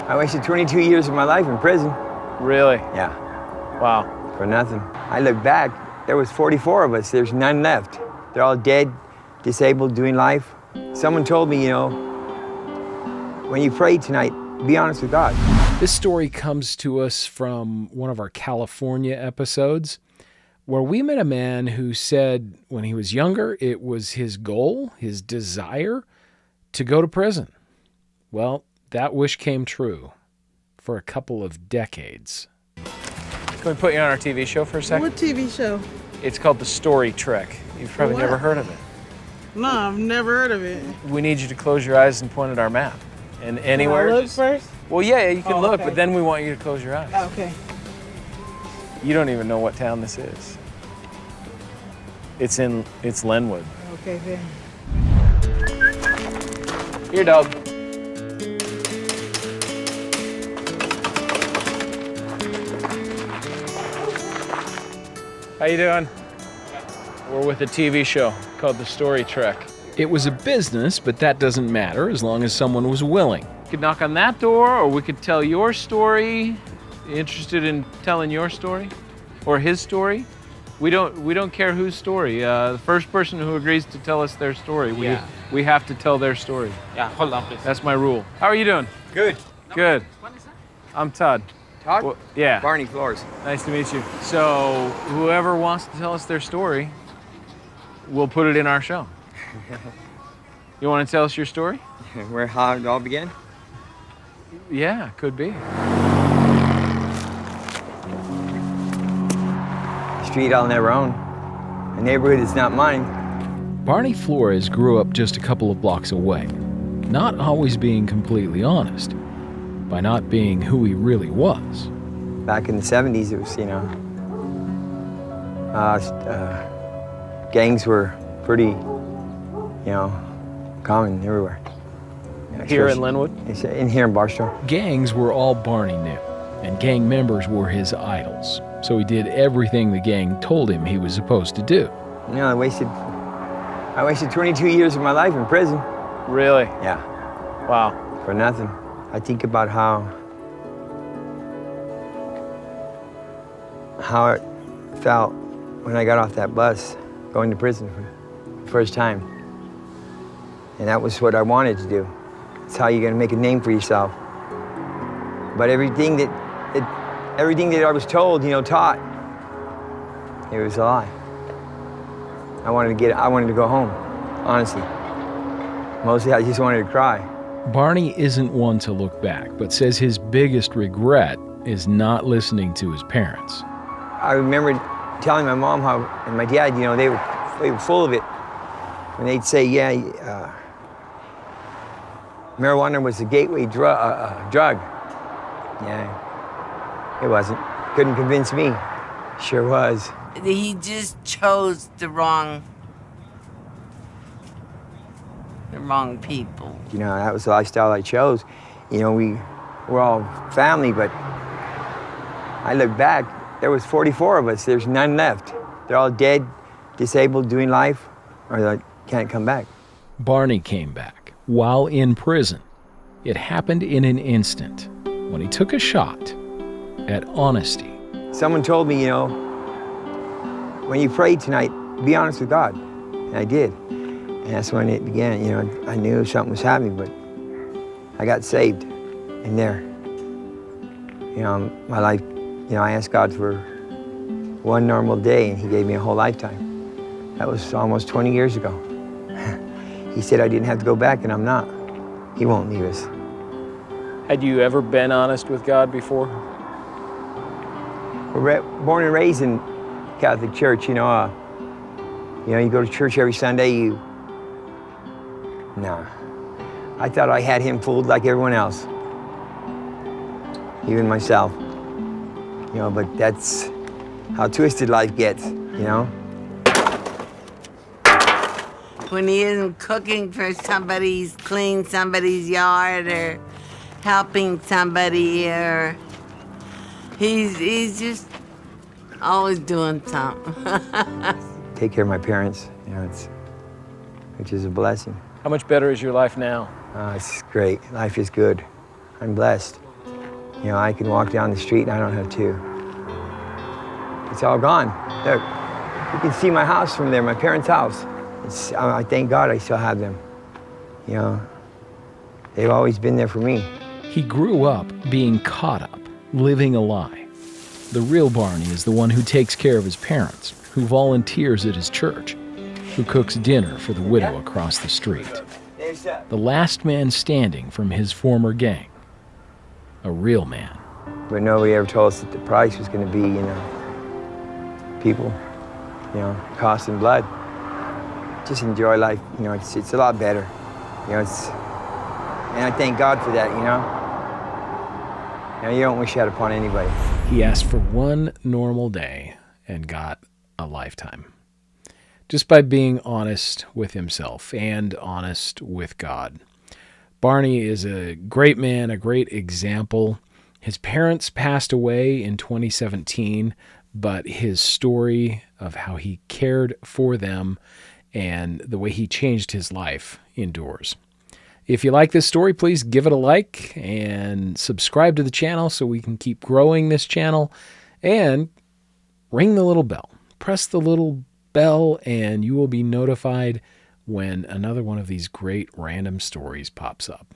I wasted 22 years of my life in prison. Really? Yeah. Wow. For nothing. I look back, there was 44 of us. There's none left. They're all dead, disabled, doing life. Someone told me, when you pray tonight, be honest with God. This story comes to us from one of our California episodes, where we met a man who said when he was younger, it was his goal, his desire, to go to prison. Well, that wish came true for a couple of decades. Can we put you on our TV show for a second? What TV show? It's called The Story Trek. You've probably What? never heard of it. No, I've never heard of it. We need you to close your eyes and point at our map. And anywhere. Can I look first? Well, yeah, you can Oh, look, okay. but then we want you to close your eyes. Okay. You don't even know what town this is. It's Lenwood. Okay, then. Here, dog. How you doing? We're with a TV show called The Story Trek. It was a business, but that doesn't matter as long as someone was willing. We could knock on that door, or we could tell your story. Interested in telling your story? Or his story? We don't care whose story. The first person who agrees to tell us their story, we have to tell their story. Yeah, hold on, please. That's my rule. How are you doing? Good. Good. I'm Todd. Todd? Well, yeah. Barney Flores. Nice to meet you. So whoever wants to tell us their story, we'll put it in our show. You want to tell us your story? Where how it all began? Yeah, could be. Street I'll never own. A neighborhood that's not mine. Barney Flores grew up just a couple of blocks away, not always being completely honest, by not being who he really was. Back in the 70s, it was, gangs were pretty, common everywhere. Here in Lenwood? In here in Barstow. Gangs were all Barney knew, and gang members were his idols, so he did everything the gang told him he was supposed to do. I wasted 22 years of my life in prison. Really? Yeah. Wow. For nothing. I think about how it felt when I got off that bus going to prison for the first time. And that was what I wanted to do. It's how you're gonna make a name for yourself. But everything that I was told, taught, it was a lie. I wanted to go home, honestly. Mostly I just wanted to cry. Barney isn't one to look back, but says his biggest regret is not listening to his parents. I remember telling my mom and my dad, they were full of it. And they'd say, marijuana was a gateway drug. Yeah, it wasn't. Couldn't convince me. Sure was. He just chose the wrong people. That was the lifestyle I chose. We're all family, but I look back, there was 44 of us. There's none left. They're all dead, disabled, doing life, or they can't come back. Barney came back while in prison. It happened in an instant when he took a shot at honesty. Someone told me, when you pray tonight, be honest with God. And I did. And that's when it began. I knew something was happening, but I got saved in there. My life, I asked God for one normal day, and he gave me a whole lifetime. That was almost 20 years ago. He said I didn't have to go back, and I'm not. He won't leave us. Had you ever been honest with God before? We're born and raised in Catholic Church, you go to church every Sunday, No. I thought I had him fooled like everyone else. Even myself. But that's how twisted life gets, When he isn't cooking for somebody, he's cleaning somebody's yard or helping somebody, or he's just always doing something. Take care of my parents, which is a blessing. How much better is your life now? It's great. Life is good. I'm blessed. You know, I can walk down the street and I don't have to. It's all gone. Look, you can see my house from there, my parents' house. I thank God I still have them. You know, they've always been there for me. He grew up being caught up, living a lie. The real Barney is the one who takes care of his parents, who volunteers at his church, who cooks dinner for the widow across the street. The last man standing from his former gang. A real man. But nobody ever told us that the price was going to be, you know, people, you know, costing blood. Just enjoy life, you know, it's a lot better. You know, and I thank God for that, you know. You know, you don't wish that upon anybody. He asked for one normal day and got a lifetime. Just by being honest with himself and honest with God. Barney is a great man, a great example. His parents passed away in 2017, but his story of how he cared for them and the way he changed his life endures. If you like this story, please give it a like and subscribe to the channel so we can keep growing this channel. And ring the little bell. Press the little bell and you will be notified when another one of these great random stories pops up.